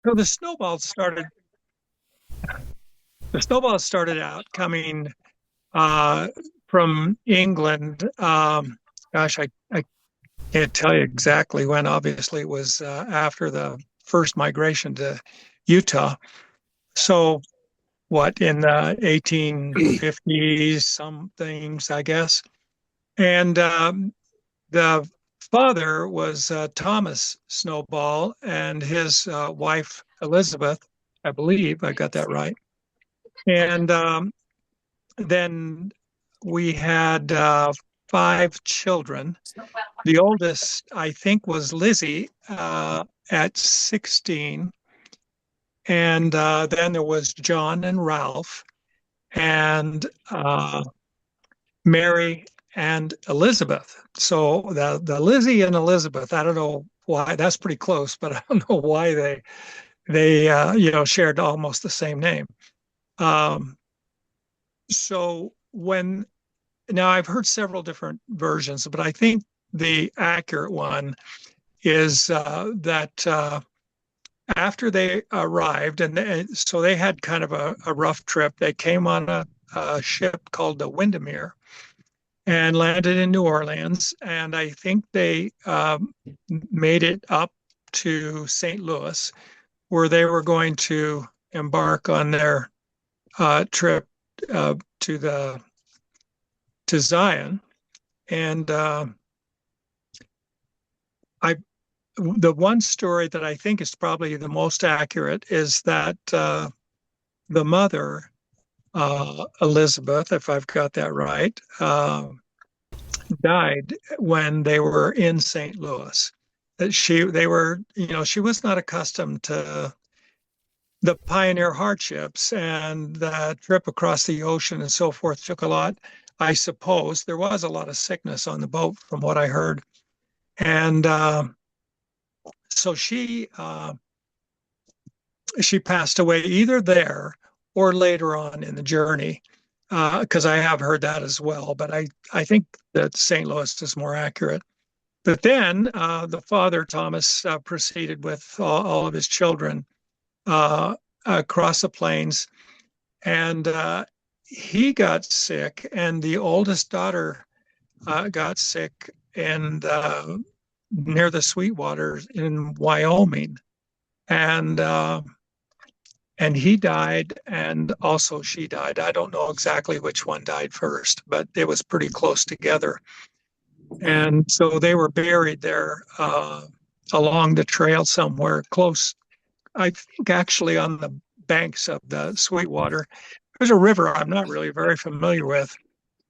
So the snowballs started out coming uh, from England. Gosh, I can't tell you exactly when. Obviously, it was after the first migration to Utah. So what, in the 1850s, some things, I guess. And the father was Thomas Snowball and his wife Elizabeth, I believe I got that right. And then we had five children. The oldest, I think, was Lizzie at 16. And then there was John and Ralph and Mary and Elizabeth. So the Lizzie and Elizabeth, I don't know why, that's pretty close, but I don't know why they shared almost the same name. Um, so when Now I've heard several different versions, but I think the accurate one is that after they arrived, and so they had kind of a rough trip. They came on a ship called the Windermere and landed in New Orleans, and I think they made it up to St. Louis, where they were going to embark on their trip uh, to the to Zion. And I the one story that I think is probably the most accurate is that the mother, Elizabeth, if I've got that right, died when they were in St. Louis. That they were, she was not accustomed to the pioneer hardships, and the trip across the ocean and so forth took a lot. I suppose there was a lot of sickness on the boat, from what I heard, and so she passed away either there or later on in the journey, because I have heard that as well. But I think that St. Louis is more accurate. But then the father, Thomas, proceeded with all of his children across the plains, and he got sick, and the oldest daughter got sick and near the Sweetwater in Wyoming, and and he died, and also she died. I don't know exactly which one died first, but it was pretty close together. And so they were buried there along the trail somewhere close, I think actually on the banks of the Sweetwater. There's a river I'm not really very familiar with.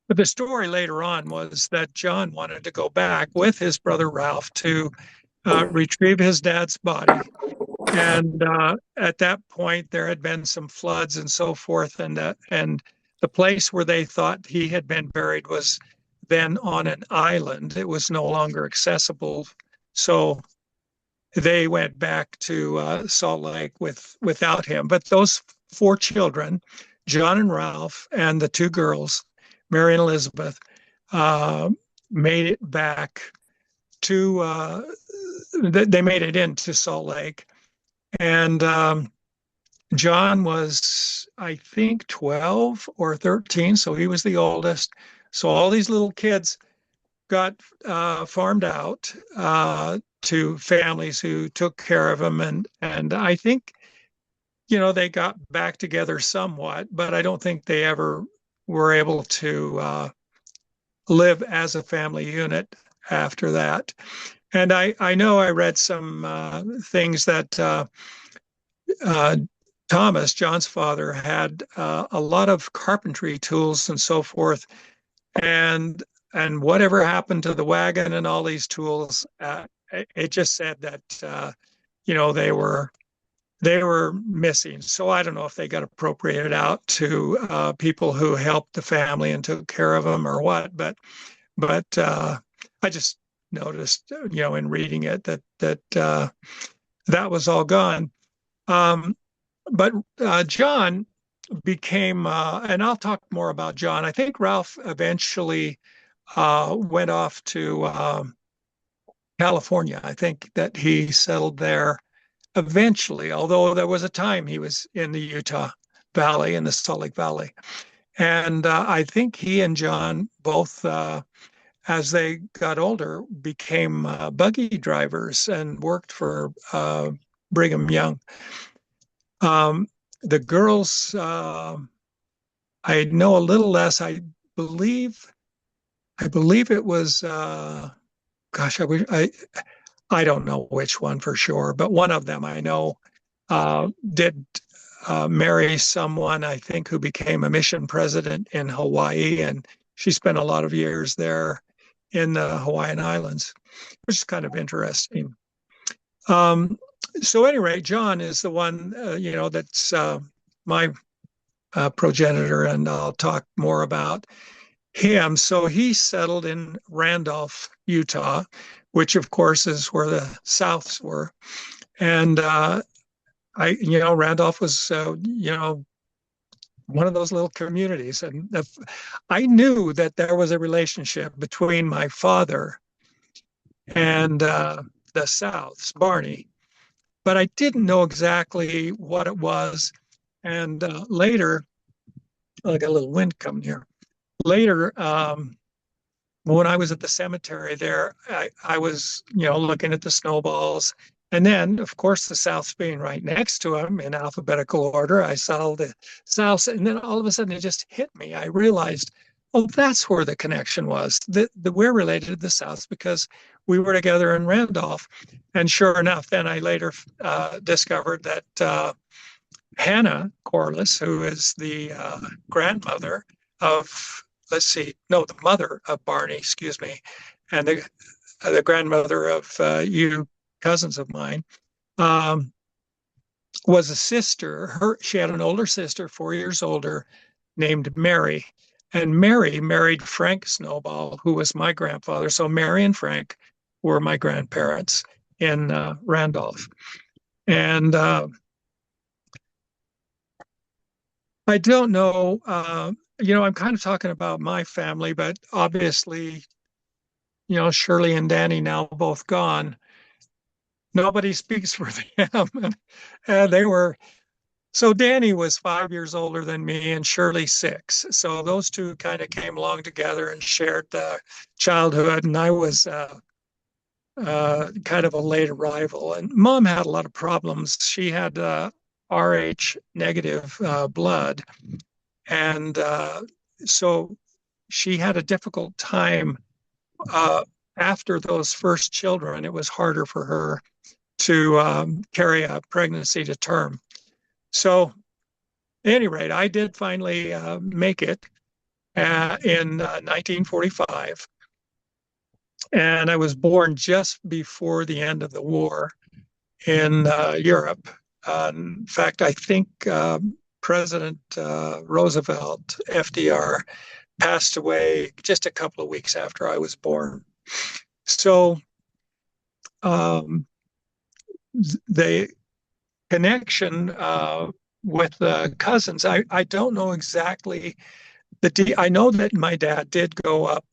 But the story later on was that John wanted to go back with his brother Ralph to retrieve his dad's body. And at that point, there had been some floods and so forth, and the place where they thought he had been buried was then on an island. It was no longer accessible, so they went back to Salt Lake without him. But those four children, John and Ralph, and the two girls, Mary and Elizabeth, uh, made it back to. They made it into Salt Lake, and John was, I think, 12 or 13, so he was the oldest. So all these little kids got farmed out to families who took care of them, and I think they got back together somewhat, but I don't think they ever were able to live as a family unit after that. And I know I read some things that uh, Thomas, John's father, had a lot of carpentry tools and so forth, and whatever happened to the wagon and all these tools, it just said that they were missing. So I don't know if they got appropriated out to people who helped the family and took care of them or what, but I just noticed, in reading it, that was all gone. Um, but John became, and I'll talk more about John. I think Ralph eventually went off to California. I think that he settled there eventually, although there was a time he was in the Utah Valley, in the Salt Lake Valley. And I think he and John both, as they got older, became buggy drivers and worked for Brigham Young. Um, the girls, I know a little less. Believe, I believe it was, gosh, I don't know which one for sure, but one of them I know did marry someone, I think, who became a mission president in Hawaii, and she spent a lot of years there in the Hawaiian Islands, which is kind of interesting. Um, so, at any rate, John is the one, that's my progenitor, and I'll talk more about him. So he settled in Randolph, Utah, which of course is where the Souths were. And Randolph was, one of those little communities. And I knew that there was a relationship between my father and the Souths, Barney, but I didn't know exactly what it was. And later, I got a little wind coming here. Later, when I was at the cemetery there, I was, looking at the snowballs. And then, of course, the Souths being right next to them in alphabetical order, I saw the Souths. And then all of a sudden it just hit me. I realized, oh, that's where the connection was. We're related to the Souths because we were together in Randolph. And sure enough, then I later discovered that Hannah Corliss, who is the grandmother of, the mother of Barney, excuse me, and the grandmother of you cousins of mine, was a sister. She had an older sister, 4 years older, named Mary. And Mary married Frank Snowball, who was my grandfather. So Mary and Frank were my grandparents in Randolph. And I don't know, I'm kind of talking about my family, but obviously, Shirley and Danny now both gone. Nobody speaks for them. And so Danny was 5 years older than me and Shirley 6. So those two kind of came along together and shared childhood. And I was kind of a late arrival. And Mom had a lot of problems. She had Rh negative blood. And so she had a difficult time after those first children. It was harder for her to carry a pregnancy to term. So, at any rate, I did finally make it in 1945. And I was born just before the end of the war in Europe. In fact, I think President Roosevelt, FDR, passed away just a couple of weeks after I was born. So the connection with cousins, I don't know exactly. I know that my dad did go up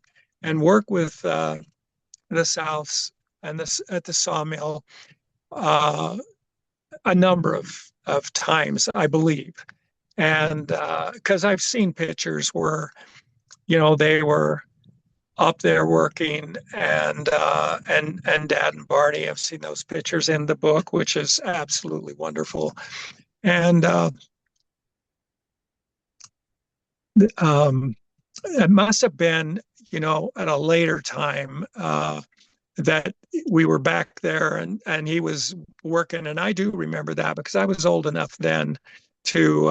and work with the Souths and at the sawmill a number of times, I believe. And because I've seen pictures where, they were up there working, and Dad and Barney, I've seen those pictures in the book, which is absolutely wonderful. And it must have been, at a later time that we were back there and he was working. And I do remember that because I was old enough then to,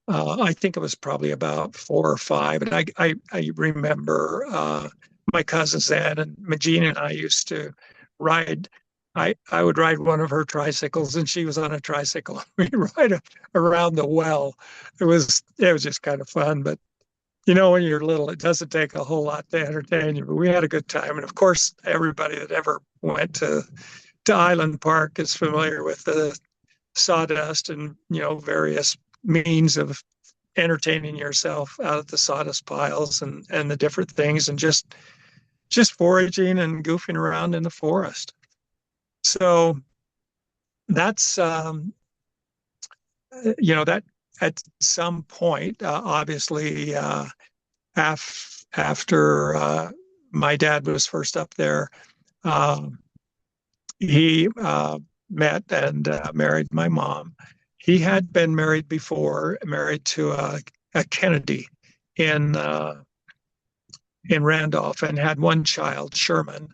I think it was probably about 4 or 5. And I remember my cousins then, and Magina and I used to ride. I would ride one of her tricycles and she was on a tricycle. We'd ride around the well. It was just kind of fun. But when you're little, it doesn't take a whole lot to entertain you, but we had a good time. And of course, everybody that ever went to Island Park is familiar with the sawdust and, various means of entertaining yourself out of the sawdust piles and the different things, and just foraging and goofing around in the forest. So that's that at some point, obviously, after my dad was first up there, um, he met and married my mom. He had been married before, married to a Kennedy in uh, in Randolph, and had one child, Sherman,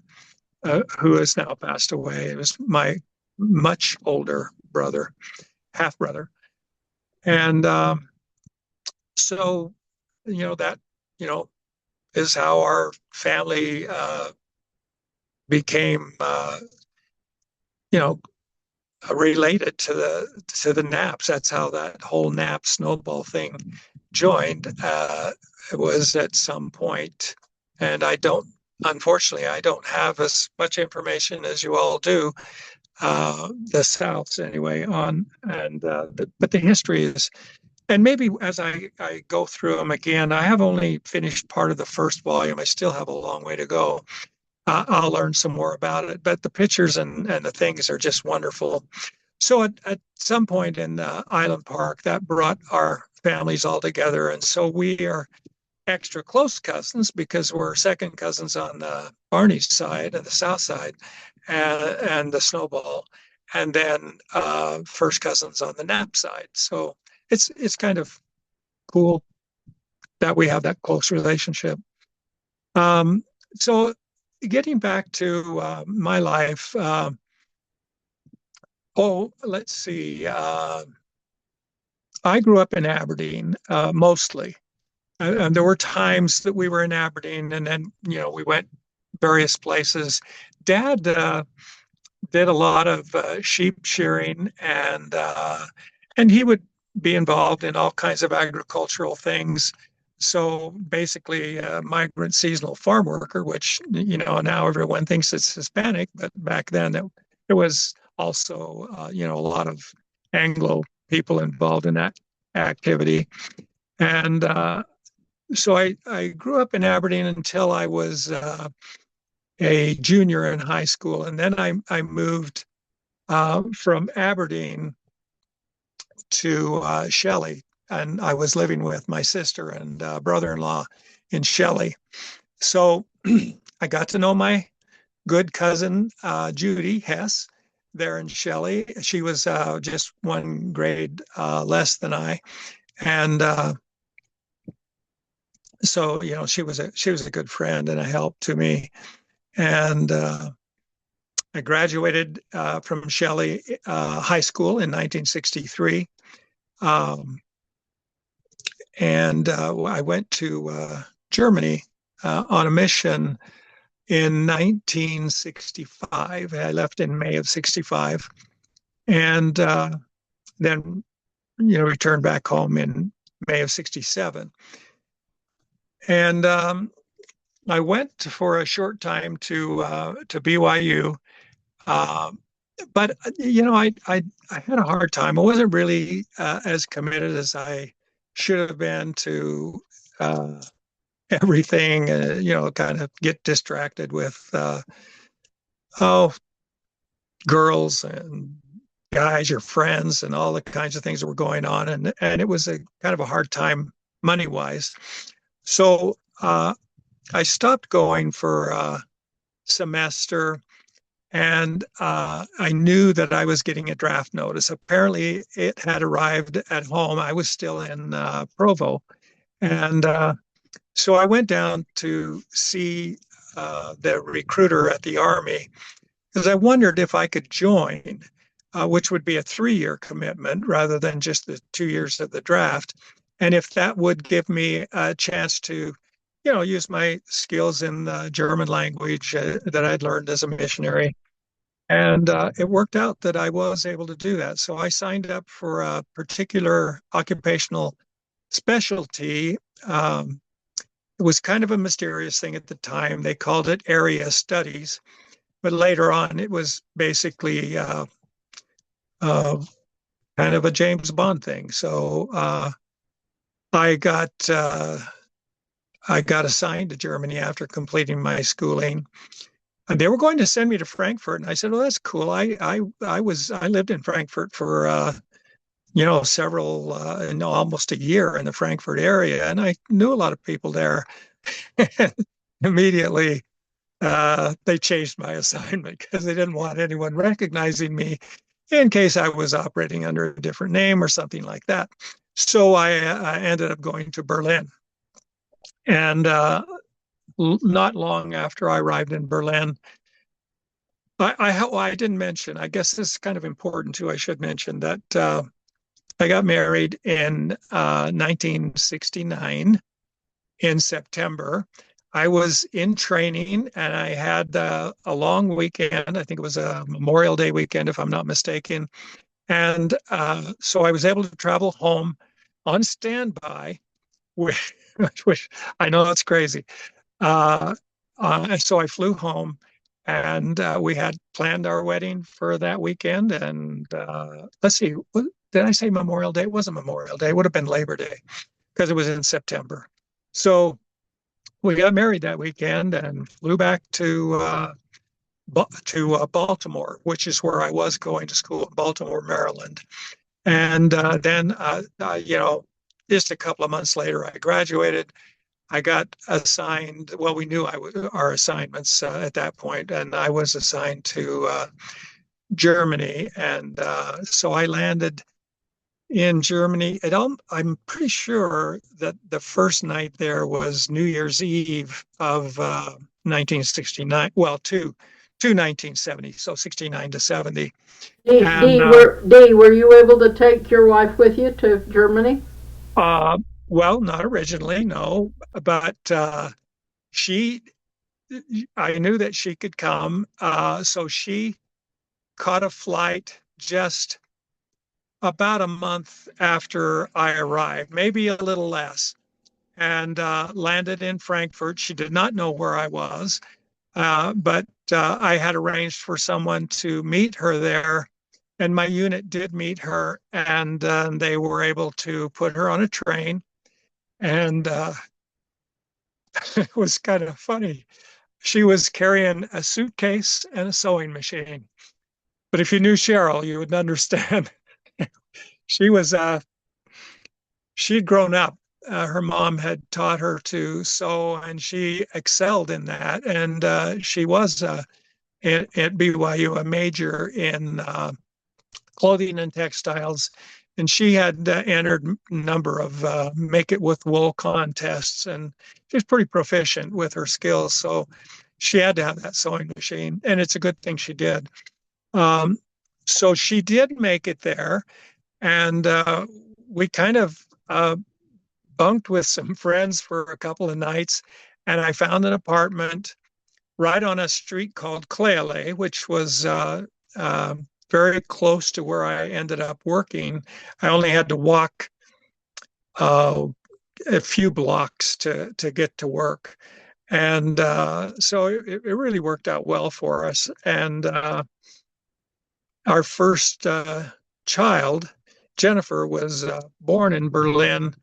who has now passed away. It was my much older brother, half brother, and so that you know is how our family became you know related to the Naps. That's how that whole Nap Snowball thing joined. It was at some point, and unfortunately, I don't have as much information as you all do. The Souths, anyway, on and but the history is, and maybe as I go through them again, I have only finished part of the first volume. I still have a long way to go. I'll learn some more about it, but the pictures and the things are just wonderful. So at some point in Island Park, that brought our families all together. And so we are extra close cousins because we're second cousins on Barney's side and the south side and the Snowball, and then first cousins on the Knapp side. So it's kind of cool that we have that close relationship. So getting back to my life, let's see. I grew up in Aberdeen mostly. And there were times that we were in Aberdeen, and then we went various places. Dad did a lot of sheep shearing, and he would be involved in all kinds of agricultural things. So basically, a migrant seasonal farm worker, which now everyone thinks it's Hispanic, but back then there was also a lot of Anglo people involved in that activity. And so I grew up in Aberdeen until I was a junior in high school, and then I moved from Aberdeen to Shelley, and I was living with my sister and brother-in-law in Shelley. So I got to know my good cousin Judy Hess there in Shelley. She was just one grade less than I, and so she was a good friend and a help to me. And I graduated from Shelley High School in 1963. And I went to Germany on a mission in 1965. I left in May of 65. And then, returned back home in May of 67. And I went for a short time to BYU, but I had a hard time. I wasn't really as committed as I should have been to everything. Kind of get distracted with girls and guys, your friends, and all the kinds of things that were going on, and it was a kind of a hard time money wise. So I stopped going for a semester, and I knew that I was getting a draft notice. Apparently, it had arrived at home. I was still in Provo. And so I went down to see the recruiter at the Army because I wondered if I could join, which would be a 3-year commitment rather than just the 2 years of the draft. And if that would give me a chance to use my skills in the German language that I'd learned as a missionary. And it worked out that I was able to do that. So I signed up for a particular occupational specialty. It was kind of a mysterious thing at the time. They called it area studies, but later on it was basically kind of a James Bond thing. So I got assigned to Germany after completing my schooling. And they were going to send me to Frankfurt, and I said, "Well, that's cool. I lived in Frankfurt for several no, almost a year in the Frankfurt area, and I knew a lot of people there." Immediately, they changed my assignment because they didn't want anyone recognizing me in case I was operating under a different name or something like that. So I ended up going to Berlin. And not long after I arrived in Berlin, I didn't mention, I guess this is kind of important too. I should mention that I got married in 1969 in September. I was in training and I had a long weekend. I think it was a Memorial Day weekend, if I'm not mistaken. And so I was able to travel home on standby, which, which I know that's crazy. Uh, so I flew home and we had planned our wedding for that weekend. And let's see, did I say Memorial Day? It wasn't Memorial Day. It would have been Labor Day because it was in September. So we got married that weekend and flew back to Baltimore, which is where I was going to school in Baltimore, Maryland. And then, just a couple of months later, I graduated. I got assigned. Well, we knew our assignments at that point, and I was assigned to Germany, and so I landed in Germany. I'm pretty sure that the first night there was New Year's Eve of 1969. Well, to 1970, so 69 to 70. And Dee, were you able to take your wife with you to Germany? uh, well, not originally, no, but she, I knew that she could come, so she caught a flight just about a month after I arrived, maybe a little less, and landed in Frankfurt. She did not know where I was, but I had arranged for someone to meet her there, and my unit did meet her, and they were able to put her on a train. And it was kind of funny. She was carrying a suitcase and a sewing machine. But if you knew Cheryl, you would understand. she was she'd grown up. Her mom had taught her to sew, and she excelled in that. And she was at BYU a major in clothing and textiles. And she had entered a number of make it with wool contests, and she was pretty proficient with her skills. So she had to have that sewing machine, and it's a good thing she did. Um, so she did make it there, and we kind of bunked with some friends for a couple of nights, and I found an apartment right on a street called Cleale, which was very close to where I ended up working. I only had to walk uh, a few blocks to get to work. And so it really worked out well for us. And our first child, Jennifer, was born in Berlin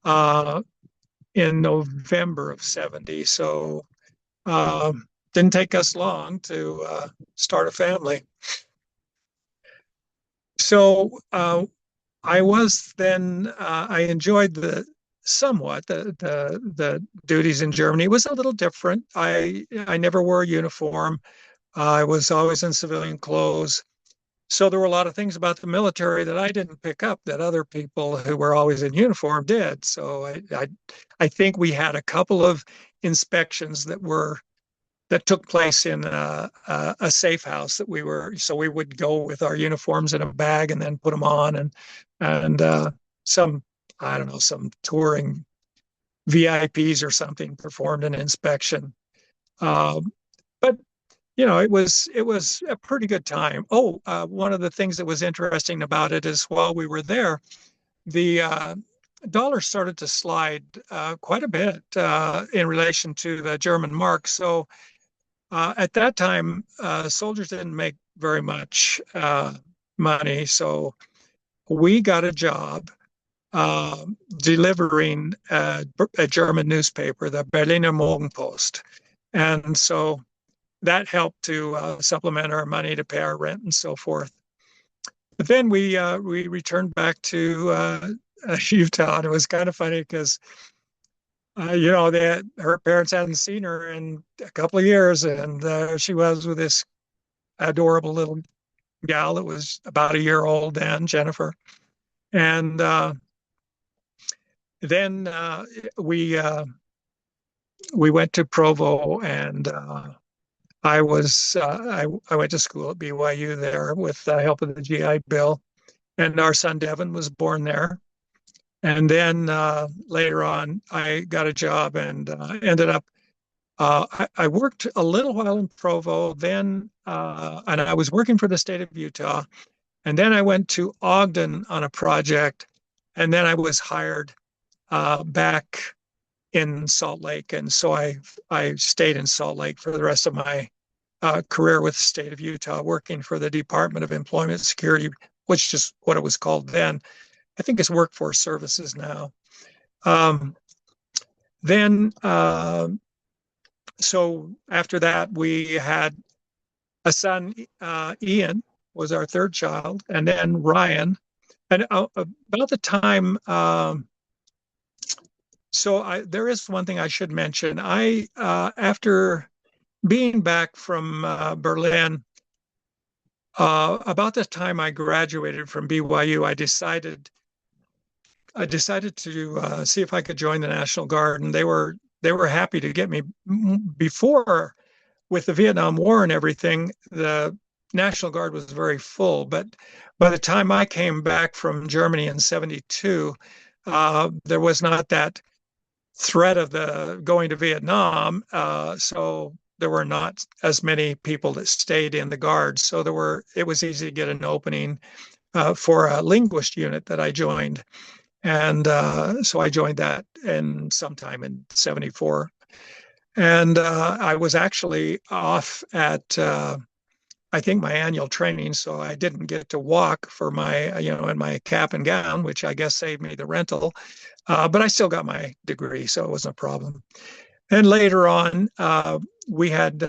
uh, in November of 70. So didn't take us long to start a family. So I was then I enjoyed the duties in Germany. It was a little different. I never wore a uniform. I was always in civilian clothes. So there were a lot of things about the military that I didn't pick up that other people who were always in uniform did. So I think we had a couple of inspections that took place in a safe house that we would go with our uniforms in a bag and then put them on, and some, I don't know, some touring VIPs or something performed an inspection. But it was a pretty good time. Oh, one of the things that was interesting about it is while we were there, the dollar started to slide quite a bit in relation to the German mark. So at that time, soldiers didn't make very much money. So we got a job delivering a German newspaper, the Berliner Morgenpost. And so that helped to supplement our money to pay our rent and so forth. But then we returned back to Utah, and it was kind of funny because her parents hadn't seen her in a couple of years, and she was with this adorable little gal that was about a year old then, Jennifer. And then we went to Provo, and I went to school at BYU there with the help of the GI Bill, and our son Devin was born there. And then later on, I got a job and ended up. I worked a little while in Provo, then, and I was working for the state of Utah. And then I went to Ogden on a project, and then I was hired back in Salt Lake, and so I stayed in Salt Lake for the rest of my career with the state of Utah, working for the Department of Employment Security, which is what it was called then. I think it's Workforce Services now. Then, so after that, we had a son, Ian was our third child, and then Ryan. And about the time, there is one thing I should mention. After being back from Berlin, about the time I graduated from BYU, I decided to see if I could join the National Guard, and they were happy to get me. Before, with the Vietnam War and everything, the National Guard was very full. But by the time I came back from Germany in '72, there was not that threat of the going to Vietnam, so there were not as many people that stayed in the Guard. So it was easy to get an opening for a linguist unit that I joined. And so I joined that sometime in '74. And I was actually off at, I think, my annual training. So I didn't get to walk for my, in my cap and gown, which I guess saved me the rental. But I still got my degree, so it wasn't a problem. And later on, we had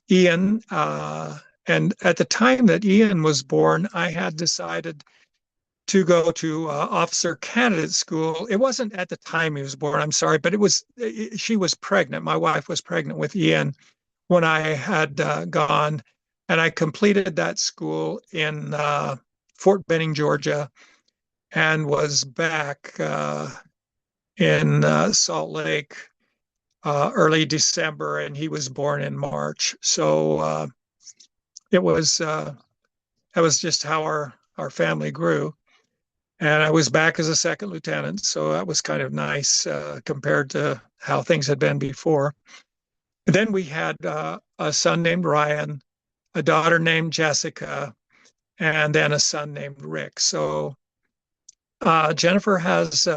Ian. And at the time that Ian was born, I had decided to go to officer candidate school. It wasn't at the time he was born, I'm sorry, but she was pregnant. My wife was pregnant with Ian when I had gone, and I completed that school in Fort Benning, Georgia, and was back in Salt Lake early December, and he was born in March. So that was just how our family grew. And I was back as a second lieutenant, so that was kind of nice compared to how things had been before. Then we had a son named Ryan, a daughter named Jessica, and then a son named Rick. So Jennifer has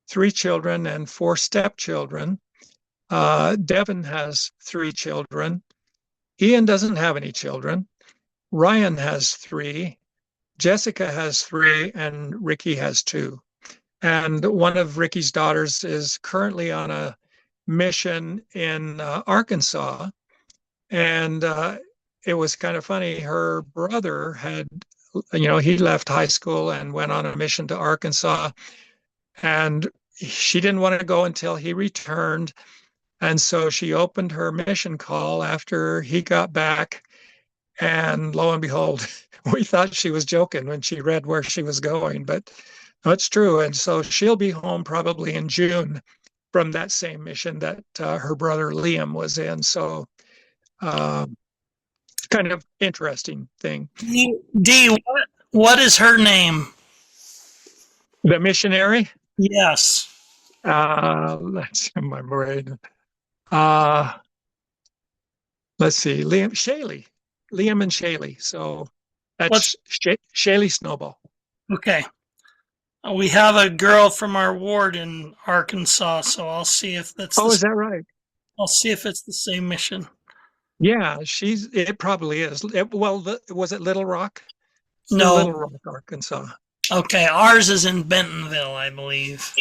3 children and 4 stepchildren. Devin has 3 children. Ian doesn't have any children. Ryan has 3. Jessica has 3, and Ricky has 2. And one of Ricky's daughters is currently on a mission in Arkansas. And it was kind of funny. Her brother he left high school and went on a mission to Arkansas. And she didn't want to go until he returned. And so she opened her mission call after he got back. And lo and behold, we thought she was joking when she read where she was going, but that's true. And so she'll be home probably in June from that same mission that her brother Liam was in. So kind of interesting thing. Dee, what is her name? The missionary? Yes. That's in my brain. Let's see, Liam and Shaylee. So that's Shaylee Snowball. Okay. We have a girl from our ward in Arkansas, so I'll see if that's. Oh, is that right? I'll see if it's the same mission. Yeah, it probably is. Was it Little Rock? No. Little Rock, Arkansas. Okay, ours is in Bentonville, I believe.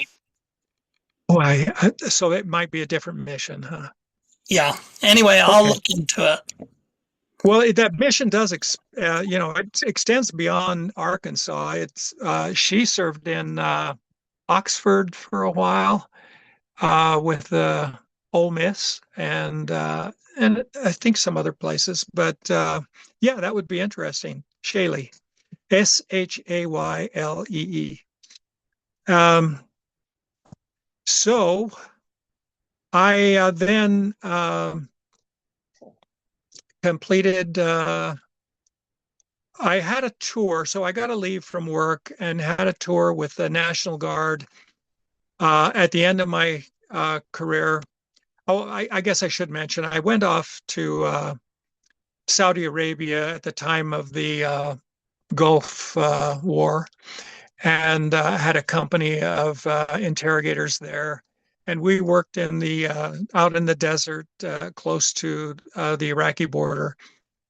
Oh, so it might be a different mission, huh? Yeah. Anyway, I'll Okay. look into it. Well, that mission does, it extends beyond Arkansas. She served in Oxford for a while with Ole Miss and I think some other places. But yeah, that would be interesting. Shaylee, Shaylee. Um, so I then completed. I had a tour, so I got to leave from work and had a tour with the National Guard at the end of my career. Oh, I guess I should mention I went off to Saudi Arabia at the time of the Gulf War and had a company of interrogators there. And we worked in the out in the desert close to the Iraqi border.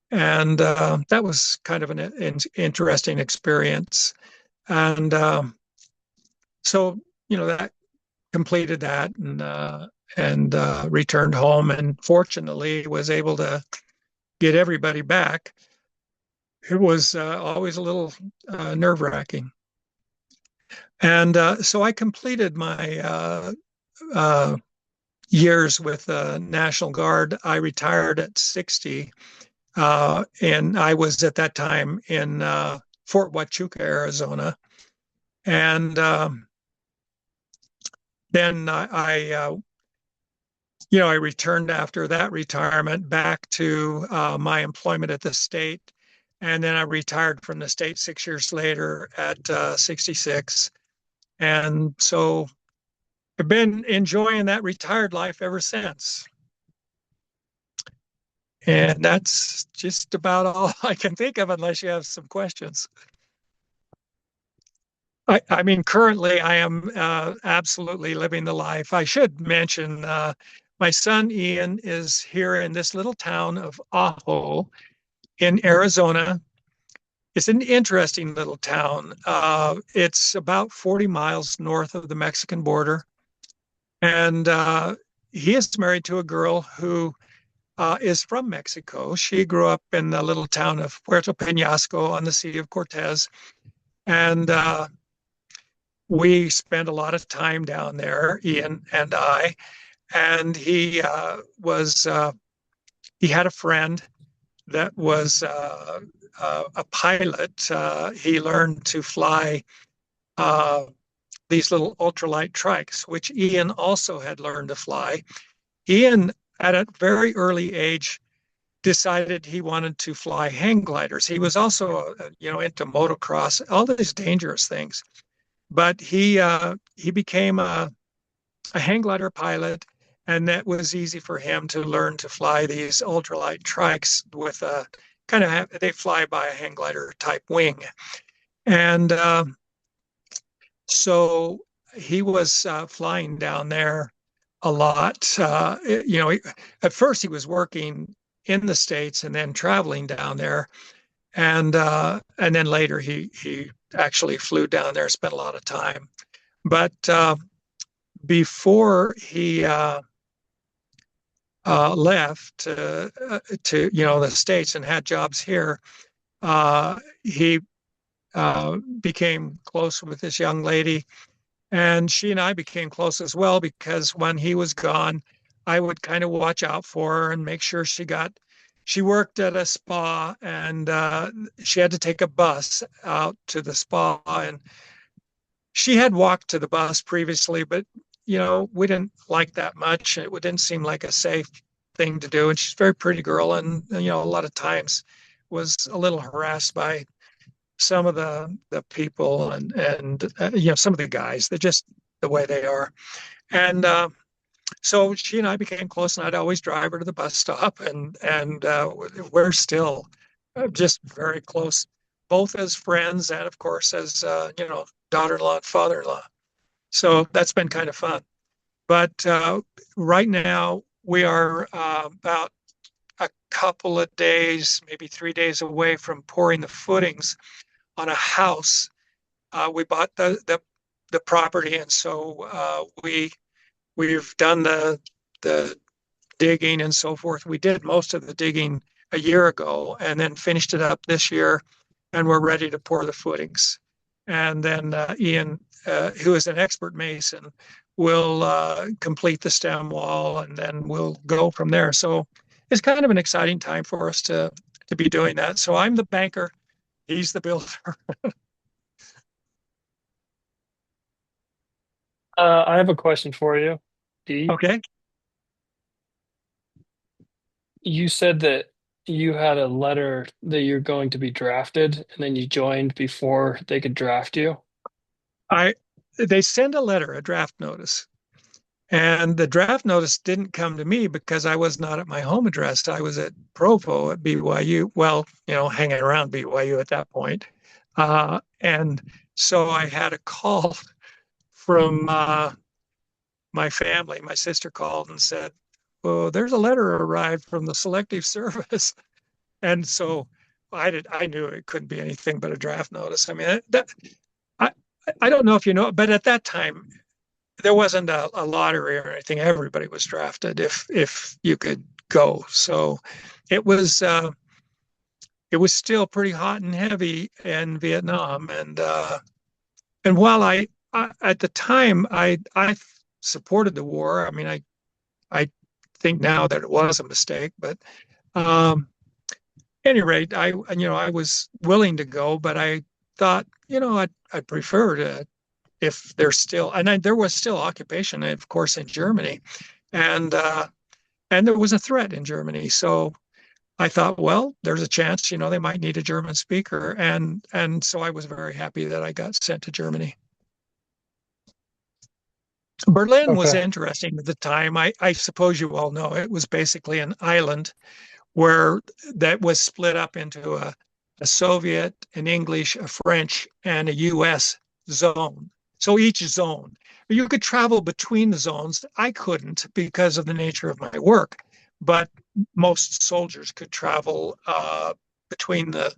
And that was kind of an interesting experience. And so, that completed that and returned home and fortunately was able to get everybody back. It was always a little nerve wracking. And so I completed my uh, years with the National Guard. I retired at 60, and I was at that time in Fort Huachuca, Arizona. And then I returned after that retirement back to my employment at the state. And then I retired from the state 6 years later at 66. And so I've been enjoying that retired life ever since. And that's just about all I can think of, unless you have some questions. I mean, currently I am absolutely living the life. I should mention my son Ian is here in this little town of Ajo in Arizona. It's an interesting little town. It's about 40 miles north of the Mexican border. And he is married to a girl who is from Mexico. She grew up in the little town of Puerto Peñasco on the Sea of Cortez. And we spent a lot of time down there, Ian and I. And he had a friend that was a pilot. He learned to fly uh, these little ultralight trikes, which Ian also had learned to fly. Ian, at a very early age, decided he wanted to fly hang gliders. He was also, into motocross, all these dangerous things. But he became a hang glider pilot, and that was easy for him to learn to fly these ultralight trikes with a they fly by a hang glider type wing. And so he was flying down there a lot. At first he was working in the States and then traveling down there. And then later he actually flew down there, spent a lot of time. But before he left to the States and had jobs here, he became close with this young lady, and she and I became close as well because when he was gone, I would kind of watch out for her and make sure she worked at a spa, and she had to take a bus out to the spa, and she had walked to the bus previously, but we didn't like that much. It didn't seem like a safe thing to do. And she's a very pretty girl, and a lot of times was a little harassed by some of the people and some of the guys. They're just the way they are. And so she and I became close, and I'd always drive her to the bus stop, and we're still just very close, both as friends and, of course, as daughter-in-law and father-in-law. So that's been kind of fun. But right now we are about a couple of days, maybe 3 days away from pouring the footings on a house. We bought the property, and so we've done the digging and so forth. We did most of the digging a year ago and then finished it up this year, and we're ready to pour the footings. And then Ian, who is an expert mason, will complete the stem wall, and then we'll go from there. So it's kind of an exciting time for us to be doing that. So I'm the banker, he's the builder. I have a question for you, Dee. Okay. You said that you had a letter that you're going to be drafted, and then you joined before they could draft you. I They send a letter, a draft notice. And the draft notice didn't come to me because I was not at my home address. I was at Provo at BYU. Well, hanging around BYU at that point. And so I had a call from my family. My sister called and said, "Well, there's a letter arrived from the Selective Service." And so I knew it couldn't be anything but a draft notice. I mean, I, I don't know if you know, but at that time, there wasn't a lottery or anything. Everybody was drafted if you could go. So it was uh, it was still pretty hot and heavy in Vietnam. And while I at the time I supported the war. I mean, I think now that it was a mistake, but um, any rate, I was willing to go, but I thought I'd prefer to, if there's still, there was still occupation, of course, in Germany, and there was a threat in Germany. So I thought, well, there's a chance, they might need a German speaker, and so I was very happy that I got sent to Germany. Berlin was Okay. interesting at the time. I suppose you all know it was basically an island where that was split up into a Soviet, an English, a French, and a US zone. So each zone, you could travel between the zones. I couldn't because of the nature of my work, but most soldiers could travel between the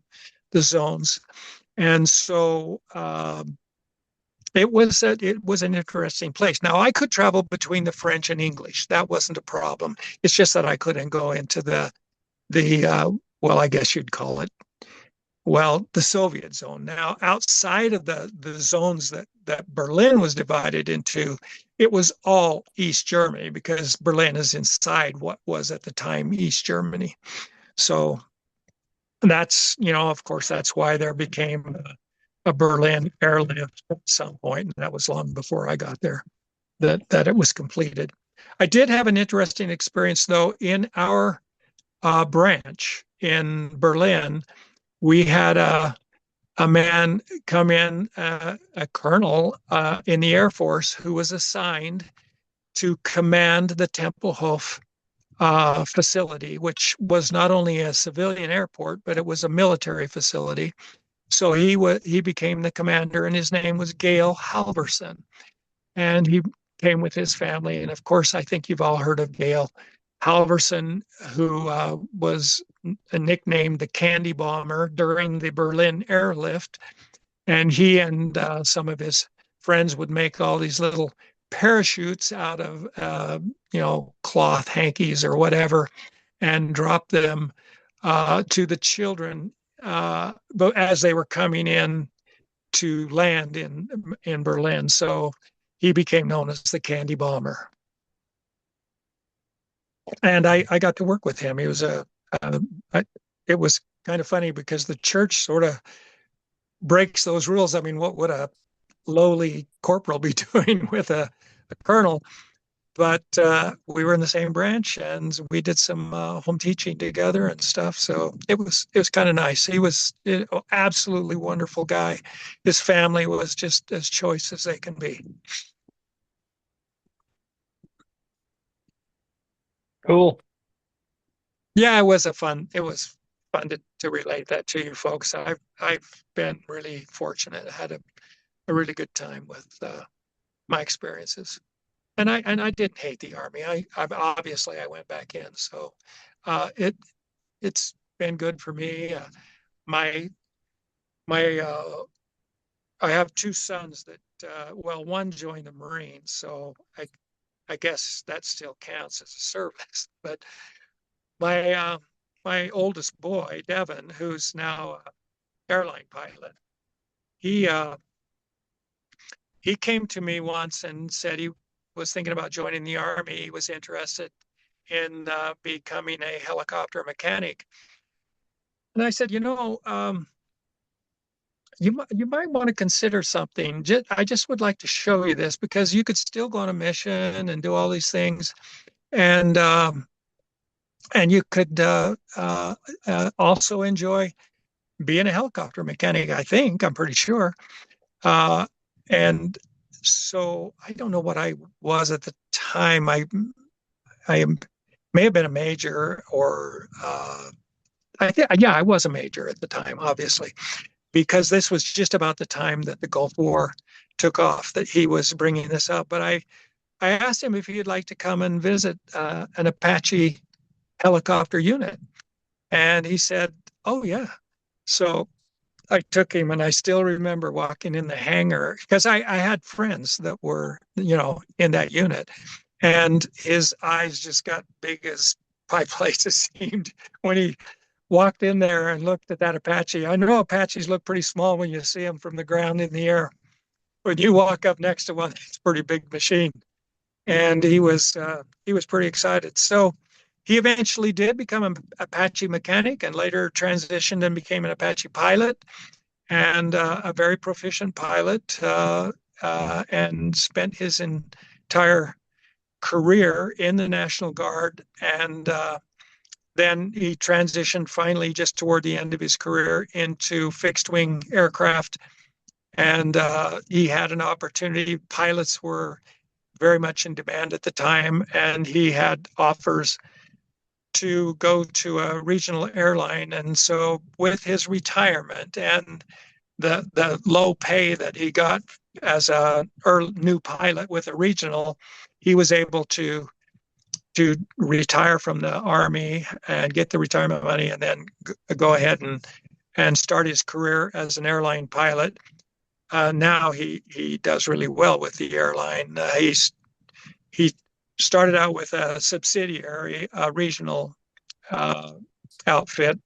zones. And so it was an interesting place. Now I could travel between the French and English. That wasn't a problem. It's just that I couldn't go into the well, I guess you'd call it, well, the Soviet zone. Now, outside of the zones that Berlin was divided into, it was all East Germany because Berlin is inside what was at the time East Germany. So that's, of course, that's why there became a Berlin airlift at some point, and that was long before I got there, that it was completed. I did have an interesting experience, though, in our branch in Berlin. We had a man come in, a colonel in the Air Force, who was assigned to command the Tempelhof facility, which was not only a civilian airport, but it was a military facility. So he became the commander, and his name was Gail Halverson, and he came with his family. And of course, I think you've all heard of Gail Halverson, who was nicknamed the Candy Bomber during the Berlin airlift. And he and some of his friends would make all these little parachutes out of, cloth hankies or whatever, and drop them to the children, but as they were coming in to land in Berlin. So he became known as the Candy Bomber. And I got to work with him. He was it was kind of funny because the church sort of breaks those rules. I mean, what would a lowly corporal be doing with a colonel? But we were in the same branch, and we did some home teaching together and stuff. So it was kind of nice. He was absolutely wonderful guy. His family was just as choice as they can be. Cool. Yeah, it was fun to relate that to you folks. I've been really fortunate. I had a really good time with my experiences. And I didn't hate the army. I obviously I went back in. So it's been good for me. My my I have two sons that well, one joined the Marines, so I guess that still counts as a service. But my oldest boy, Devin, who's now an airline pilot, he he came to me once and said he was thinking about joining the Army. He was interested in becoming a helicopter mechanic. And I said, you might want to consider something. I just would like to show you this because you could still go on a mission and do all these things, and you could also enjoy being a helicopter mechanic. I'm pretty sure. And so I don't know what I was at the time. I may have been a major, or yeah, I was a major at the time, obviously, because this was just about the time that the Gulf War took off, that he was bringing this up. But I asked him if he'd like to come and visit an Apache helicopter unit. And he said, oh, yeah. So I took him, and I still remember walking in the hangar because I had friends that were, in that unit. And his eyes just got big as pie plates, it seemed, when he walked in there and looked at that Apache. I know Apaches look pretty small when you see them from the ground in the air. When you walk up next to one, it's a pretty big machine. And he was pretty excited. So he eventually did become an Apache mechanic and later transitioned and became an Apache pilot, and a very proficient pilot, and spent his entire career in the National Guard. And then he transitioned finally, just toward the end of his career, into fixed wing aircraft. And he had an opportunity. Pilots were very much in demand at the time, and he had offers to go to a regional airline. And so with his retirement and the low pay that he got as a new pilot with a regional, he was able to retire from the Army and get the retirement money, and then go ahead and start his career as an airline pilot. Now he does really well with the airline. He started out with a subsidiary, a regional outfit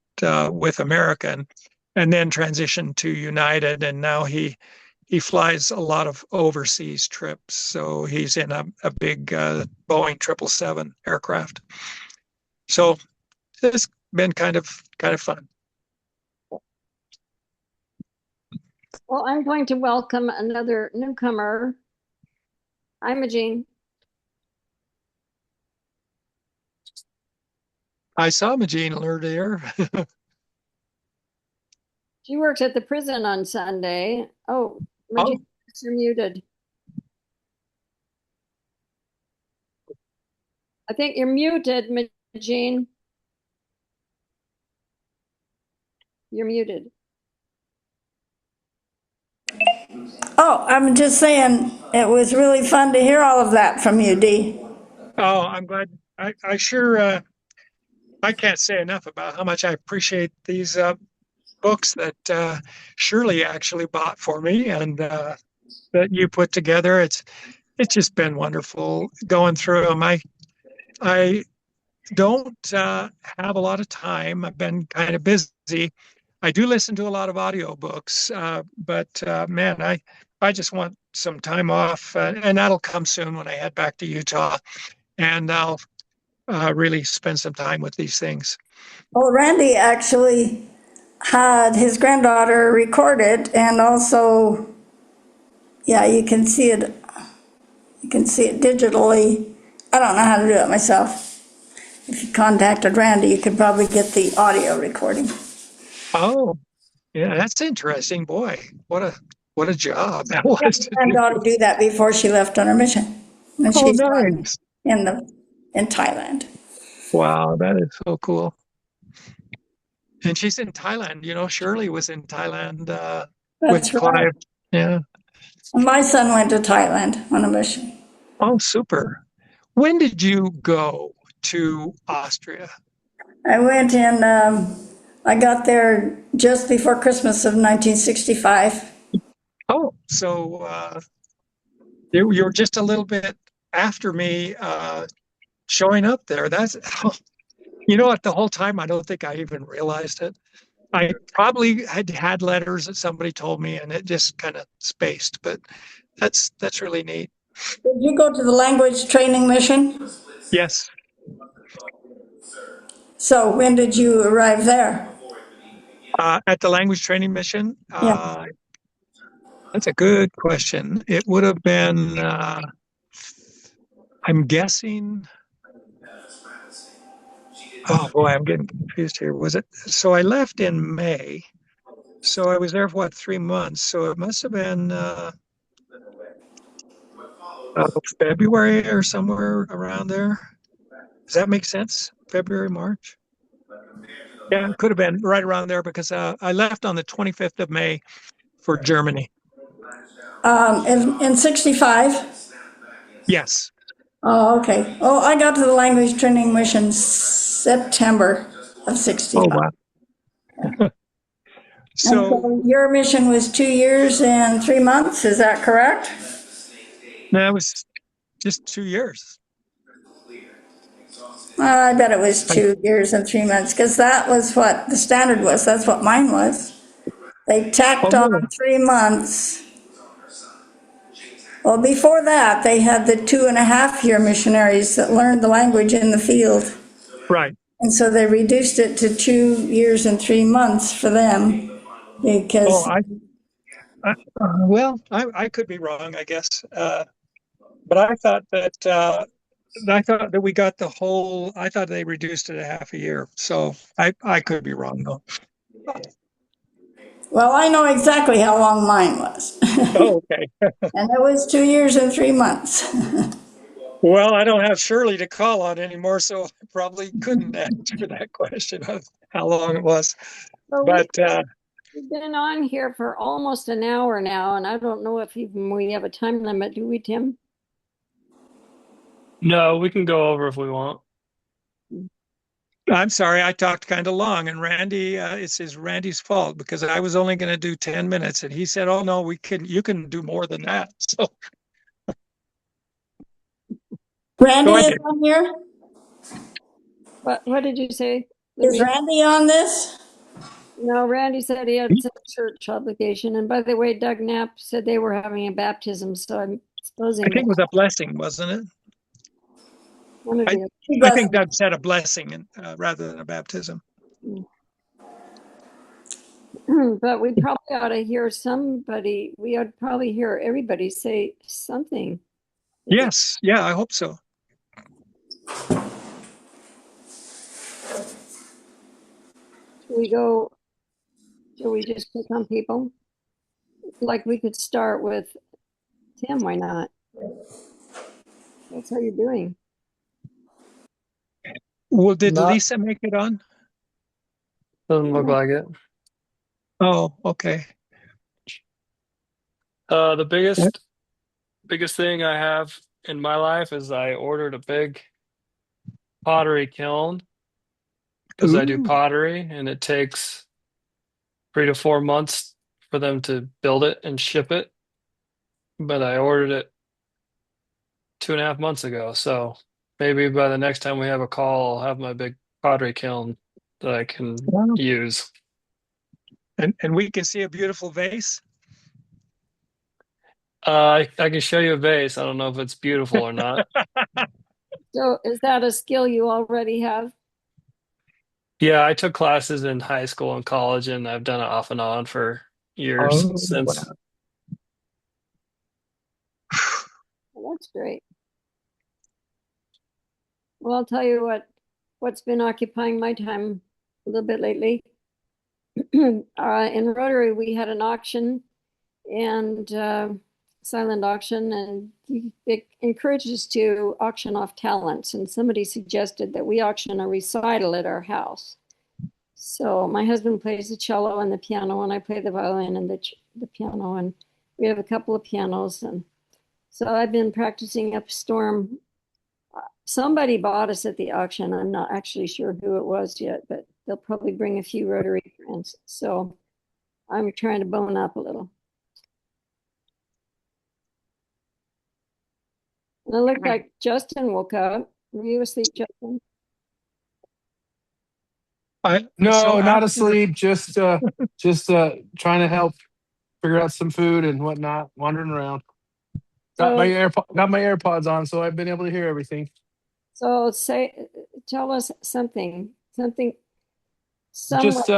with American, and then transitioned to United, and now he flies a lot of overseas trips. So he's in a big Boeing 777 aircraft. So it's been kind of fun. Well, I'm going to welcome another newcomer. Imogene. I saw Imogene earlier. She works at the prison on Sunday. Oh, Imogene, you're muted. I think you're muted, Imogene. You're muted. Oh, I'm just saying it was really fun to hear all of that from you, Dee. Oh, I'm glad. I sure, I can't say enough about how much I appreciate these books that Shirley actually bought for me, and that you put together. It's just been wonderful going through them. I don't have a lot of time. I've been kind of busy. I do listen to a lot of audiobooks, but man, I just want some time off, and that'll come soon when I head back to Utah, and I'll really spend some time with these things. Well, Randy actually had his granddaughter recorded, and also, yeah, you can see it. You can see it digitally. I don't know how to do it myself. If you contacted Randy, you could probably get the audio recording. Oh, yeah, that's interesting. Boy, what a job that was. His granddaughter do that before she left on her mission, and Oh, she's nice. in Thailand. Wow, that is so cool. And she's in Thailand. Shirley was in Thailand with That's right. Clive. Yeah. My son went to Thailand on a mission. Oh, super. When did you go to Austria? I went in, I got there just before Christmas of 1965. Oh, so you were just a little bit after me showing up there. That's, you know what, the whole time I don't think I even realized it. I probably had letters that somebody told me and it just kind of spaced, but that's really neat. Did you go to the language training mission? Yes. So when did you arrive there? At the language training mission, Yeah. that's a good question. It would have been, I'm guessing, oh boy, I'm getting confused here. Was it? So I left in May. So I was there for what, 3 months? So it must have been February or somewhere around there. Does that make sense? February, March? Yeah, it could have been right around there because I left on the 25th of May for Germany. In 65? Yes. Oh, okay. Oh, I got to the language training mission September of Oh, 65. wow. And So so your mission was 2 years and 3 months, is that correct? that was just 2 years. I bet it was I, 2 years and 3 months, because that was what the standard was. That's what mine was. They oh, tacked on really? 3 months. Well, before that, they had the 2.5 year missionaries that learned the language in the field. Right. And so they reduced it to 2 years and 3 months for them Oh, because, well, I could be wrong, I guess. But I thought that we got the whole, I thought they reduced it a half a year. So I could be wrong though. well, I know exactly how long mine was. Oh, okay. And it was 2 years and 3 months. Well, I don't have Shirley to call on anymore, so I probably couldn't answer that question of how long it was. So But we've been on here for almost an hour now, and I don't know if even we have a time limit, do we, Tim? No, we can go over if we want. I'm sorry, I talked kind of long, and Randy, it's Randy's fault because I was only going to do 10 minutes, and he said, "Oh no, you can do more than that." So Randy go is ahead. on here? What did you say? Is Randy on this? No, Randy said he had some church obligation. And by the way, Doug Knapp said they were having a baptism, so I'm supposing I think that it was a blessing, wasn't it? one of I, you. I think Doug said a blessing rather than a baptism. But we probably ought to hear somebody, we ought to probably hear everybody say something. Yes, yeah, I hope so. Should we just click on people? Like we could start with Tim, why not? That's how you're doing. Well, did Not Lisa make it on? doesn't look like it. Oh, okay. The biggest thing I have in my life is I ordered a big pottery kiln because I do Ooh, pottery and it takes 3 to 4 months for them to build it and ship it. But I ordered it 2.5 months ago, so maybe by the next time we have a call, I'll have my big pottery kiln that I can wow. use. And we can see a beautiful vase. I can show you a vase. I don't know if it's beautiful or not. So is that a skill you already have? Yeah, I took classes in high school and college, and I've done it off and on for years Oh, since. wow. Well, that's great. Well, I'll tell you what's been occupying my time a little bit lately. In Rotary, we had an auction and silent auction, and it encourages to auction off talents. And somebody suggested that we auction a recital at our house. So my husband plays the cello and the piano, and I play the violin and the piano, and we have a couple of pianos. And so I've been practicing up a storm. Somebody bought us at the auction. I'm not actually sure who it was yet, but they'll probably bring a few Rotary friends. So I'm trying to bone up a little. It looked like Justin woke up. Were you asleep, Justin? No, so not after, asleep. Just trying to help figure out some food and whatnot. Wandering around. So, Got my AirPods on, so I've been able to hear everything. so tell us something, somewhat. Just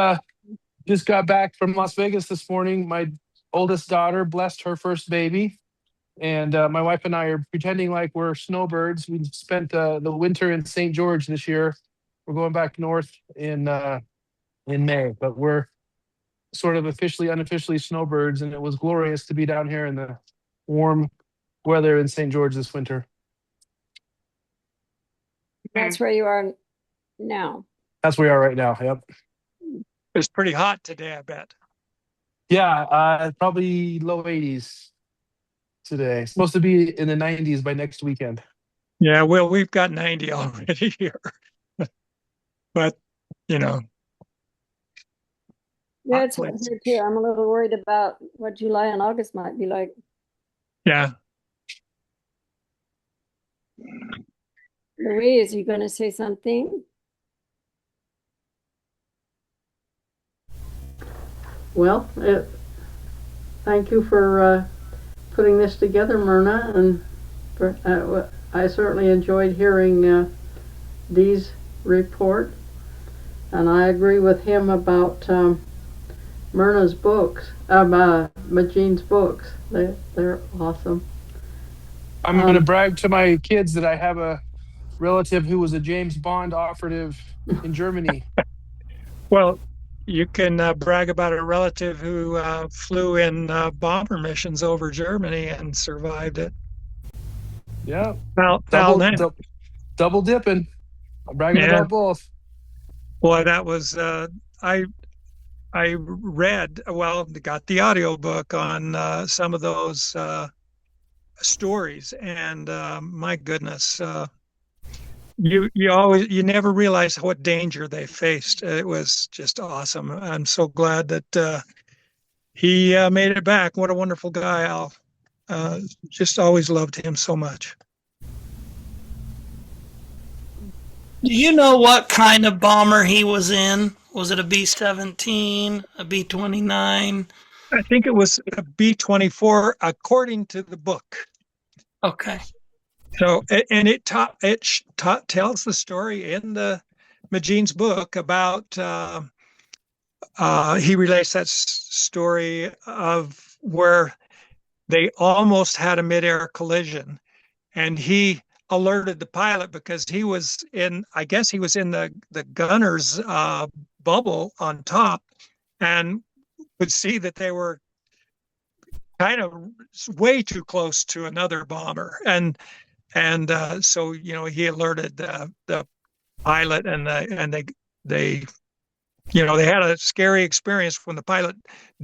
just got back from Las Vegas this morning. My oldest daughter blessed her first baby, and my wife and I are pretending like we're snowbirds. We spent the winter in St. George this year. We're going back north in May, but we're sort of officially, unofficially snowbirds, and it was glorious to be down here in the warm weather in St. George this winter. That's where you are now. That's where we are right now. Yep. it's pretty hot today, I bet. Yeah, probably low 80s today. It's supposed to be in the 90s by next weekend. Yeah, well, we've got 90 already here. But, you know, Yeah, hot it's place. here too. I'm a little worried about what July and August might be like. Yeah. Louise, you going to say something? Well, thank you for putting this together, Myrna, and I certainly enjoyed hearing Dee's report, and I agree with him about Myrna's books, Majean's books. They're awesome. I'm going to brag to my kids that I have a relative who was a James Bond operative in Germany. Well, you can brag about a relative who flew in bomber missions over Germany and survived it. Yeah, Al Knapp. double dipping. I'm bragging Yeah. about both. Boy, that was I read, well, got the audiobook on some of those stories, and my goodness, you never realize what danger they faced. It was just awesome. I'm so glad that he made it back. What a wonderful guy, Al. Just always loved him so much. Do you know what kind of bomber he was in? Was it a B-17, a B-29? I think it was a B-24, according to the book. Okay. So, and it tells the story in the Majean's book about he relates that story of where they almost had a midair collision, and he alerted the pilot because he was in, I guess he was in the gunner's bubble on top, and could see that they were kind of way too close to another bomber, and so he alerted the pilot, and they they had a scary experience when the pilot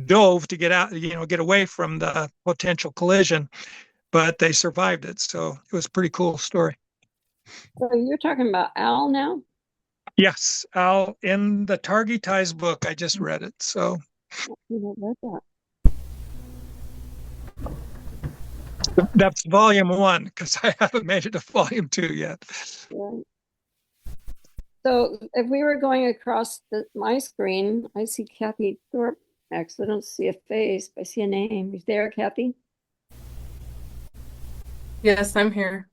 dove to get out, get away from the potential collision, but they survived it. So it was a pretty cool story. So you're talking about Al now? Yes, Al, in the Targi Ties book, I just read it. So You read that. that's volume 1, because I haven't made it to volume 2 yet. Right. So if we were going across my screen, I see Kathy Thorpe. Actually, I don't see a face, but I see a name. Is there, Kathy? Yes, I'm here.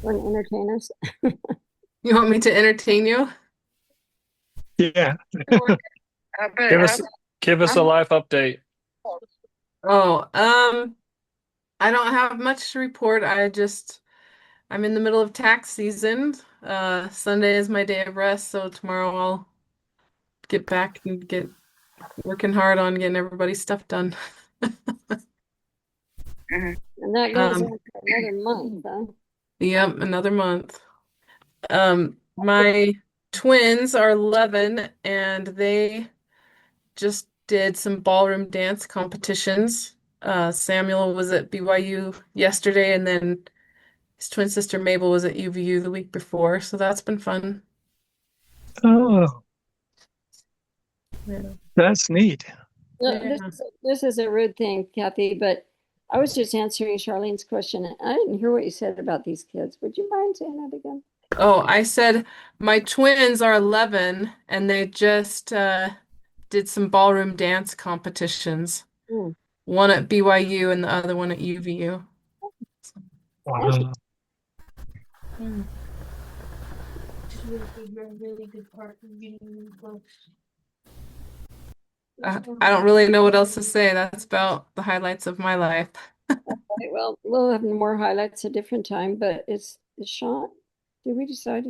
Want to entertain us? You want me to entertain you? Yeah. Give us a life update. Oh, I don't have much to report. I'm in the middle of tax season. Sunday is my day of rest, so tomorrow I'll get back and get working hard on getting everybody's stuff done. And that goes on for another month, huh? Yep, another month. My twins are 11 and they just did some ballroom dance competitions. Samuel was at BYU yesterday, and then his twin sister Mabel was at UVU the week before, so that's been fun. Oh, Yeah. that's neat. This is a rude thing, Kathy, but I was just answering Charlene's question. I didn't hear what you said about these kids. Would you mind saying that again? Oh, I said my twins are 11 and they just did some ballroom dance competitions. Hmm. One at BYU and the other one at UVU. Wow. I don't really know what else to say. That's about the highlights of my life. Okay, well, we'll have more highlights a different time, but is Sean, did we decide,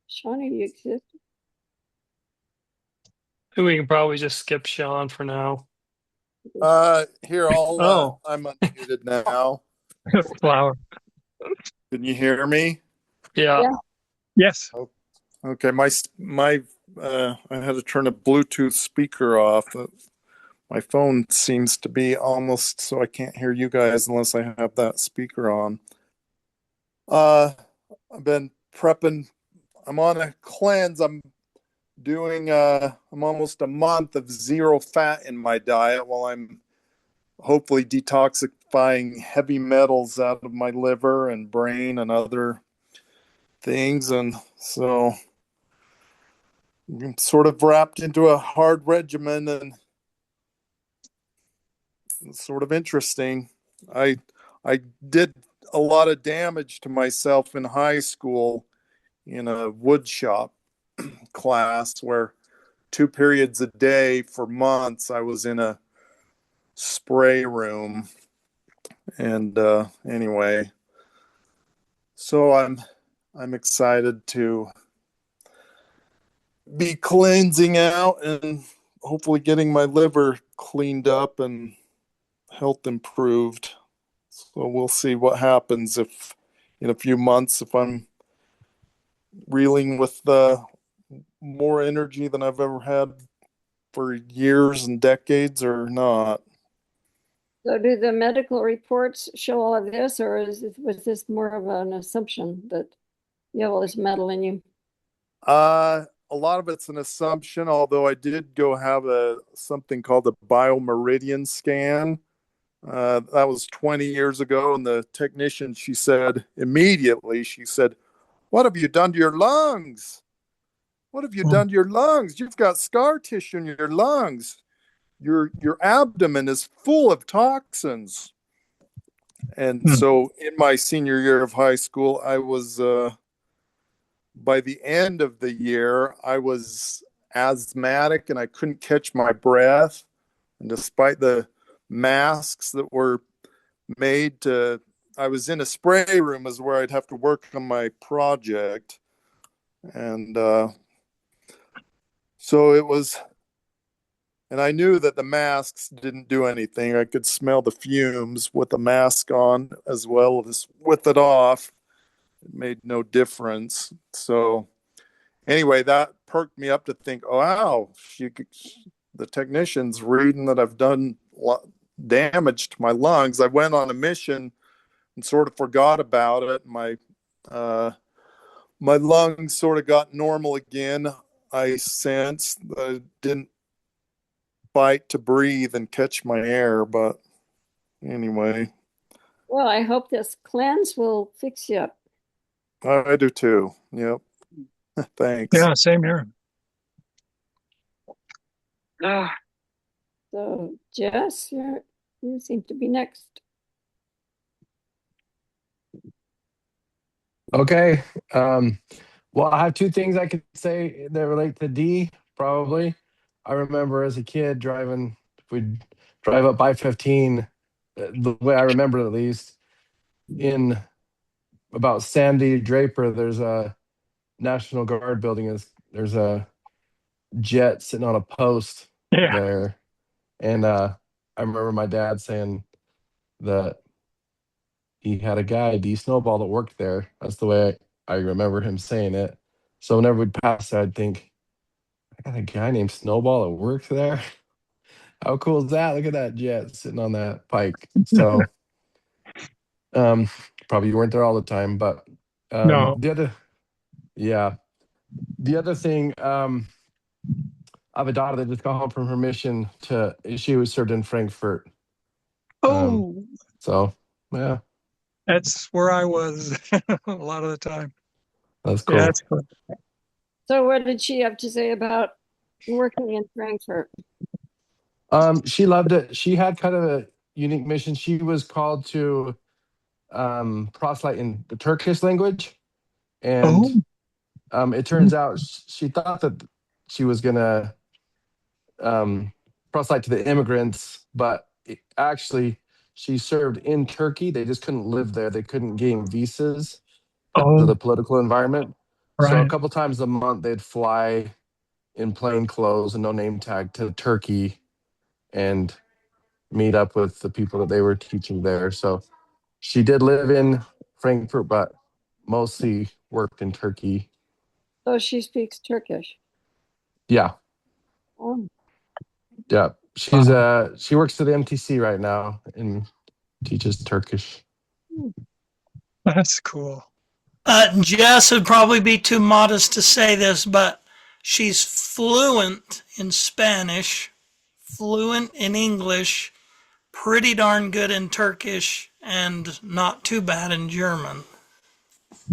Sean, do you exist? We can probably just skip Sean for now. Here, Oh, I'm unmuted now. Flower. Can you hear me? yeah. Yeah. Yes. Okay, I had to turn a Bluetooth speaker off. My phone seems to be almost so I can't hear you guys unless I have that speaker on. I've been prepping. I'm on a cleanse. I'm almost a month of zero fat in my diet while I'm hopefully detoxifying heavy metals out of my liver and brain and other things. And so I'm sort of wrapped into a hard regimen, and it's sort of interesting. I did a lot of damage to myself in high school in a wood shop class where 2 periods a day for months I was in a spray room. And anyway, so I'm excited to be cleansing out and hopefully getting my liver cleaned up and health improved. So we'll see what happens if in a few months if I'm reeling with more energy than I've ever had for years and decades or not. So do the medical reports show all of this, or was this more of an assumption that you have all this metal in you? A lot of it's an assumption, although I did go have something called a biomeridian scan. That was 20 years ago, and the technician, she said, "What have you done to your lungs? What have you done to your lungs? You've got scar tissue in your lungs. Your abdomen is full of toxins." And so in my senior year of high school, I was by the end of the year, I was asthmatic and I couldn't catch my breath. And despite the masks that were I was in a spray room is where I'd have to work on my project. And so it was, and I knew that the masks didn't do anything. I could smell the fumes with the mask on as well as with it off. It made no difference. So anyway, that perked me up to think, oh, wow, the technician's reading that I've done damage to my lungs. I went on a mission and sort of forgot about it. My lungs sort of got normal again. I sensed that I didn't fight to breathe and catch my air, but anyway. Well, I hope this cleanse will fix you up. I do too. Yep. Thanks. Yeah, same here. So, Jess, you seem to be next. Okay. Well, I have two things I could say that relate to D, probably. I remember as a kid driving, if we'd drive up I-15, the way I remember it at least, in about Sandy Draper, there's a National Guard building. There's a jet sitting on a post Yeah. there. And I remember my dad saying that he had a guy, Dee Snowball, that worked there. That's the way I remember him saying it. So whenever we'd pass, I'd think, I got a guy named Snowball that works there. How cool is that? Look at that jet sitting on that pike. So um, probably you weren't there all the time, but No. yeah. The other thing, I have a daughter that just got home from her mission she was served in Frankfurt. Oh, So yeah, That's where I was a lot of the time. that's Yeah, cool. that's cool. So what did she have to say about working in Frankfurt? She loved it. She had kind of a unique mission. She was called to proselyte in the Turkish language, Oh, and it turns out she thought that she was gonna proselyte to the immigrants, but actually she served in Turkey. They just couldn't live there. They couldn't gain visas because of oh, the political environment. So a right. couple times a month they'd fly in plain clothes and no name tag to Turkey and meet up with the people that they were teaching there. So she did live in Frankfurt, but mostly worked in Turkey. So she speaks Turkish. Yeah, Oh, yeah. She works at the MTC right now and teaches Turkish. That's cool. Jess would probably be too modest to say this, but she's fluent in Spanish, fluent in English, pretty darn good in Turkish, and not too bad in German.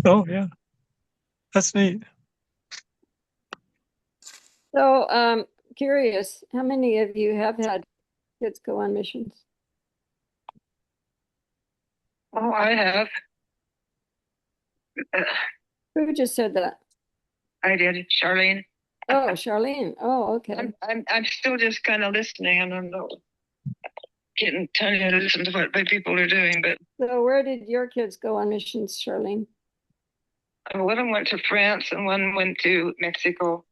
Oh, yeah. That's neat. so curious, how many of you have had kids go on missions? Oh, I have. Who just said that? I did, Charlene. Oh, Charlene. Oh, okay. I'm still just kind of listening, and I'm not getting telling you to listen to what people are doing. But So where did your kids go on missions, Charlene? one of them went to France, and one went to Mexico.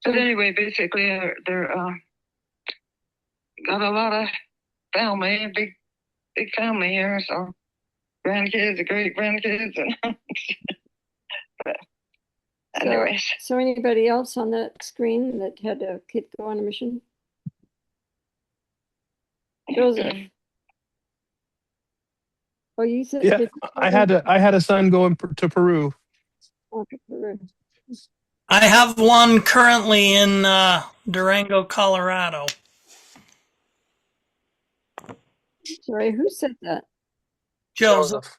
But anyway, basically, they're got a lot of family, a big family here, so grandkids, great grandkids, and but anyways. So anybody else on that screen that had a kid go on a mission? Joseph. Oh, you said Yeah, I had a son going to Peru. Oh, to Peru. I have one currently in Durango, Colorado. Sorry, who said that? Joseph.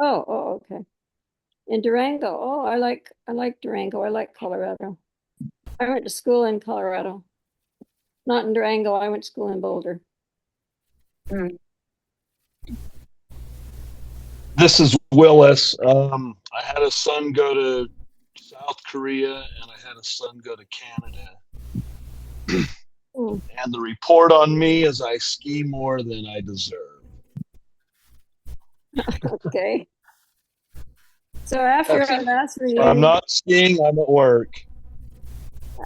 Oh, okay. In Durango. Oh, I like Durango. I like Colorado. I went to school in Colorado. Not in Durango. I went to school in Boulder. This is Willis. I had a son go to South Korea and I had a son go to Canada. And the report on me is I ski more than I deserve. Okay. So after our last reunion, I'm not skiing, I'm at work.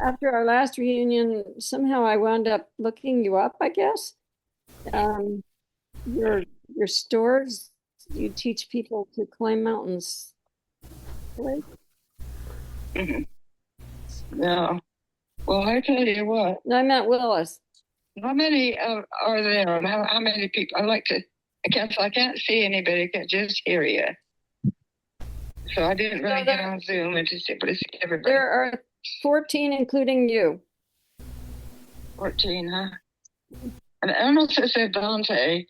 After our last reunion, somehow I wound up looking you up, I guess. Your stores, you teach people to climb mountains. Right? Yeah. Well, I tell you what. No, I meant Willis. How many are there? And how many people? I can't see anybody. I can just hear you. So I didn't really get on Zoom and just able to see everybody. There are 14, including you. 14, huh? And I almost said Dante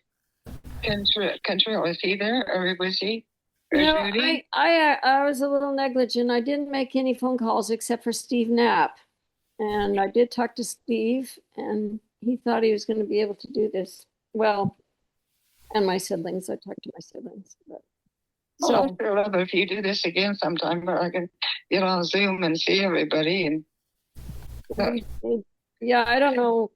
Contrell. Is he there, or was he? No, I was a little negligent. I didn't make any phone calls except for Steve Knapp. And I did talk to Steve, and he thought he was going to be able to do this. Well, and my siblings. I talked to my siblings. But, I'd love if you do this again sometime where I can get on Zoom and see everybody. And yeah, I don't know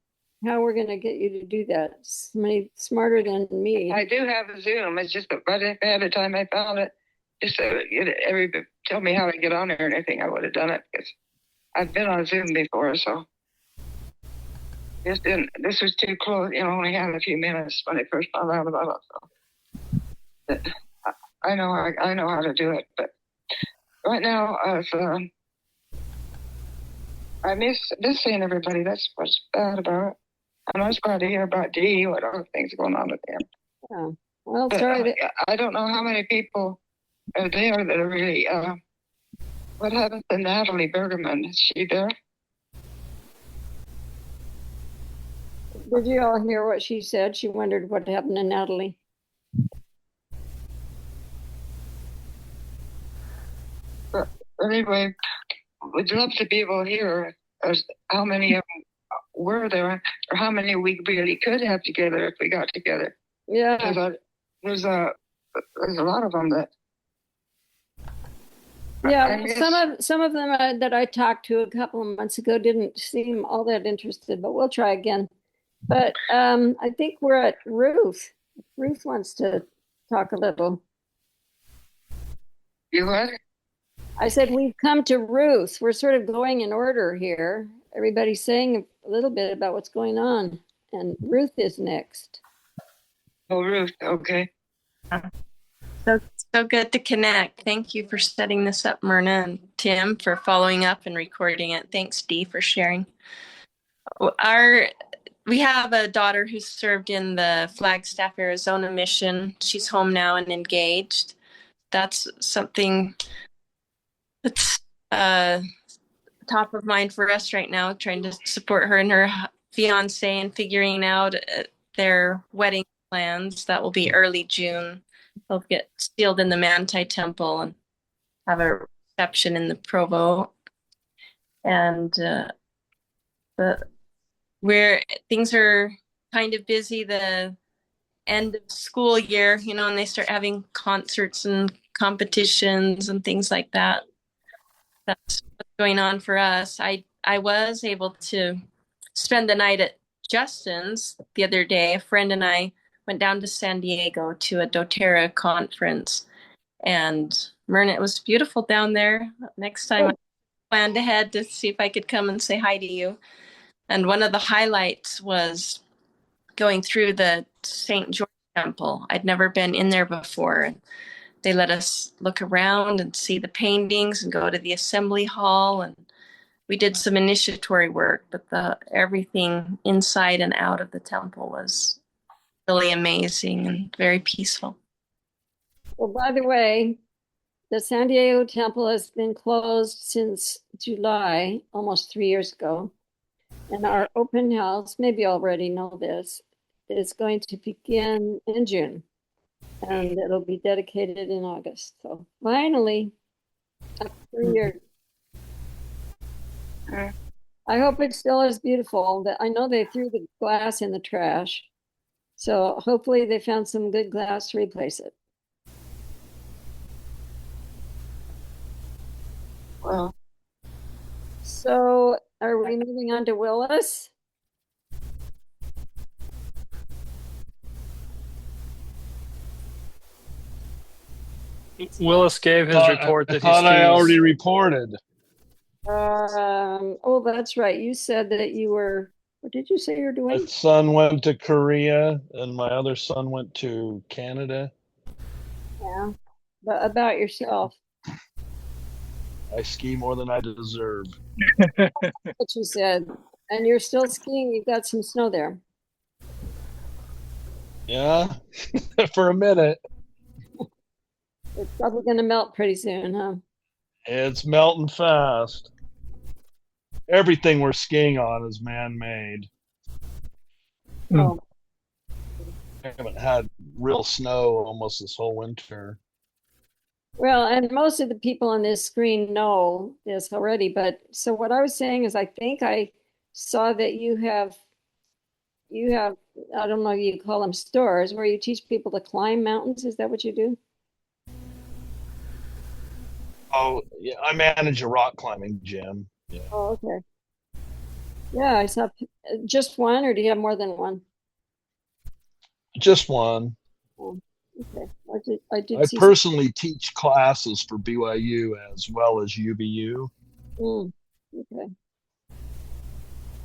how we're going to get you to do that. Somebody smarter than me. I do have a Zoom. It's just that right at the time I found it, just so everybody tell me how to get on there and anything, I would have done it because I've been on Zoom before, so this was too close. Only had a few minutes when I first found out about it. So I know how to do it, but right now I miss seeing everybody. That's what's bad about it. And I was glad to hear about Dee, what other things going on with him. Yeah. Well, but sorry. I don't know how many people are there that are really. What happened to Natalie Bergerman? Is she there? Did you all hear what she said? She wondered what happened to Natalie. But anyway, would love to be able to hear how many of them were there, or how many we really could have together if we got together. Yeah. There's a lot of them that. Yeah, some of them that I talked to a couple of months ago didn't seem all that interested, but we'll try again. But I think we're at Ruth. Ruth wants to talk a little. You what? I said we've come to Ruth. We're sort of going in order here. Everybody's saying a little bit about what's going on, and Ruth is next. Oh, Ruth. Okay. So good to connect. Thank you for setting this up, Myrna, and Tim for following up and recording it. Thanks, Dee, for sharing. We have a daughter who served in the Flagstaff, Arizona mission. She's home now and engaged. That's something that's top of mind for us right now, trying to support her and her fiance and figuring out their wedding plans. That will be early June. They'll get sealed in the Manti Temple and have a reception in the Provo. And things are kind of busy the end of school year, and they start having concerts and competitions and things like that. That's what's going on for us. I was able to spend the night at Justin's the other day. A friend and I went down to San Diego to a doTERRA conference, and Myrna, it was beautiful down there. Next time I planned ahead to see if I could come and say hi to you. And one of the highlights was going through the St. George Temple. I'd never been in there before. They let us look around and see the paintings and go to the assembly hall. And we did some initiatory work, but everything inside and out of the temple was really amazing and very peaceful. Well, by the way, the San Diego Temple has been closed since July, almost 3 years ago. And our open house, maybe you already know this, is going to begin in June. And it'll be dedicated in August. So finally, after 3 years. I hope it still is beautiful. I know they threw the glass in the trash. So hopefully they found some good glass to replace it. Well. So are we moving on to Willis? Willis gave his report that he skis. I already reported. Oh, that's right. You said that you were, what did you say you're doing? My son went to Korea and my other son went to Canada. Yeah, but about yourself. I ski more than I deserve. What you said. And you're still skiing. You've got some snow there. Yeah, for a minute. It's probably going to melt pretty soon, huh? It's melting fast. Everything we're skiing on is man-made. Oh. I haven't had real snow almost this whole winter. Well, and most of the people on this screen know this already, but so what I was saying is I think I saw that you have, I don't know if you call them stores, where you teach people to climb mountains. Is that what you do? Oh, yeah, I manage a rock climbing gym. Yeah. Oh, okay. Yeah, I saw just one, or do you have more than one? Just one. Oh, okay. I did I see personally teach classes for BYU as well as UVU. Okay.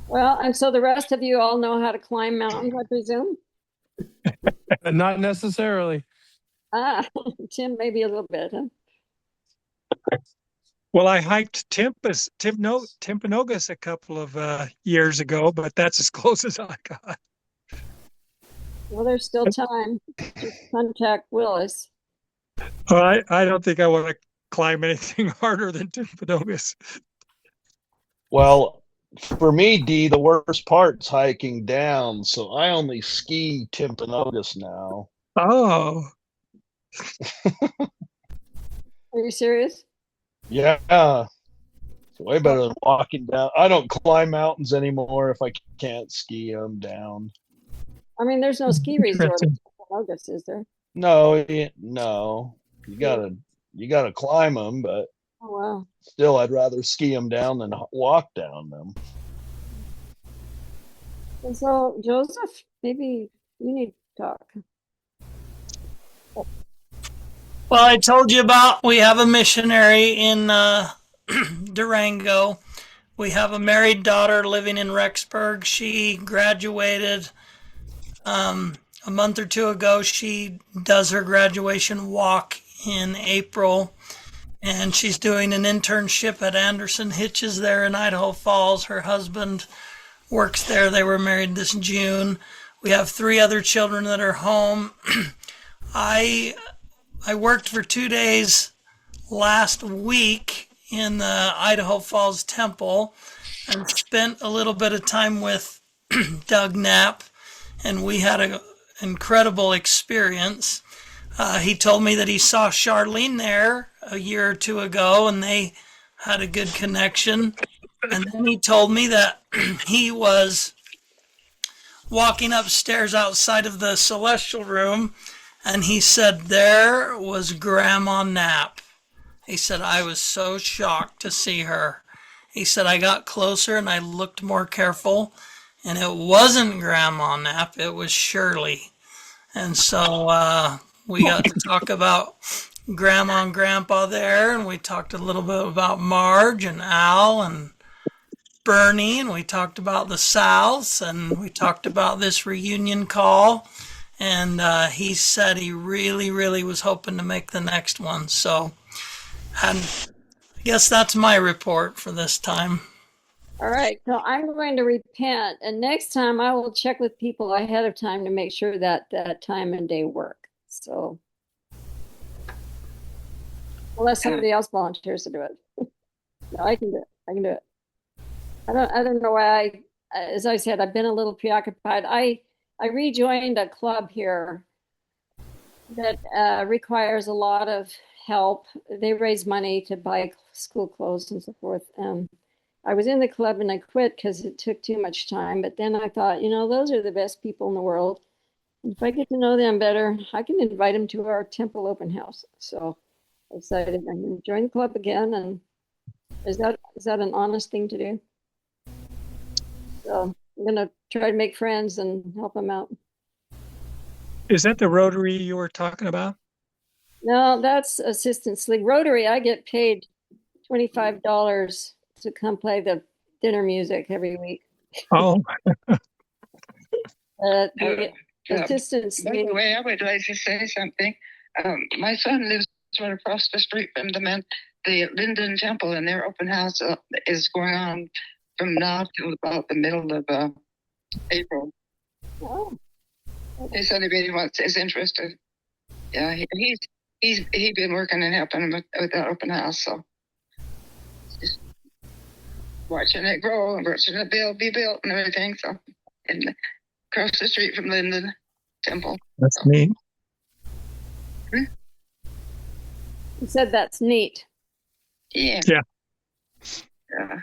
Well, and so the rest of you all know how to climb mountains, I presume? Not necessarily. Tim, maybe a little bit, huh? Well, I hiked Timpanogos a couple of years ago, but that's as close as I got. Well, there's still time. Just contact Willis. Well, I don't think I want to climb anything harder than Timpanogos. Well, for me, Dee, the worst part's hiking down, so I only ski Timpanogos now. Oh, Are you serious? Yeah, it's way better than walking down. I don't climb mountains anymore if I can't ski them down. I mean, there's no ski resort interesting. in August, is there? No, no, you gotta climb them, but Oh, wow. still, I'd rather ski them down than walk down them. And so, Joseph, maybe you need to talk. Well, I told you about we have a missionary in Durango. We have a married daughter living in Rexburg. She graduated a month or two ago. She does her graduation walk in April, and she's doing an internship at Anderson Hitches there in Idaho Falls. Her husband works there. They were married this June. We have 3 other children that are home. I worked for 2 days last week in the Idaho Falls Temple and spent a little bit of time with Doug Knapp, and we had an incredible experience. He told me that he saw Charlene there a year or 2 ago, and they had a good connection. And then he told me that he was walking upstairs outside of the celestial room, and he said there was Grandma Knapp. He said, I was so shocked to see her. He said, I got closer and I looked more careful, and it wasn't Grandma Knapp, it was Shirley. And so we got to talk about Grandma and Grandpa there, and we talked a little bit about Marge and Al and Bernie, and we talked about the Souths, and we talked about this reunion call. And he said he really, really was hoping to make the next one. So, and I guess that's my report for this time. All right, so I'm going to repent, and next time I will check with people ahead of time to make sure that that time and day work. So, unless somebody else volunteers to do it, no, I can do it. I can do it. I don't know why as I said, I've been a little preoccupied. I rejoined a club here that requires a lot of help. They raise money to buy school clothes and so forth. I was in the club and I quit because it took too much time. But then I thought, you know, those are the best people in the world. And if I get to know them better, I can invite them to our temple open house. So I decided I'm going to join the club again. And is that an honest thing to do? So I'm going to try to make friends and help them out. Is that the Rotary you were talking about? No, that's Assistance League. Rotary, I get paid $25 to come play the dinner music every week. Oh, The Assistance By League. the way, I would like to say something. My son lives right across the street from the Linden Temple, and their open house is going on from now till about the middle of April. Oh. If anybody is interested, yeah, he's been working and helping him with that open house, so just watching it grow and watching it be built and everything. So, and across the street from Linden Temple. that's neat. You said that's neat. Yeah. Yeah. Yeah.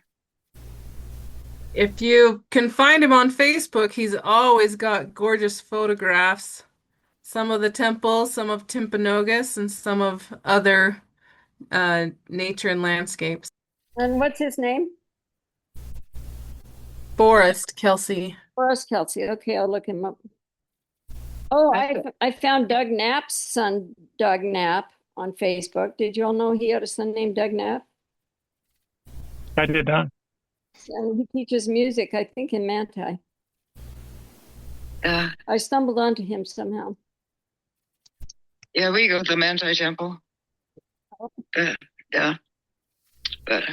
If you can find him on Facebook, he's always got gorgeous photographs. Some of the temples, some of Timpanogos, and some of other nature and landscapes. And what's his name? Forrest Kelsey. Forrest Kelsey. Okay, I'll look him up. Oh, I found Doug Knapp's son, Doug Knapp, on Facebook. Did you all know he had a son named Doug Knapp? I did not. And he teaches music, I think, in Manti. I stumbled onto him somehow. Yeah, we go to the Manti Temple. Yeah. But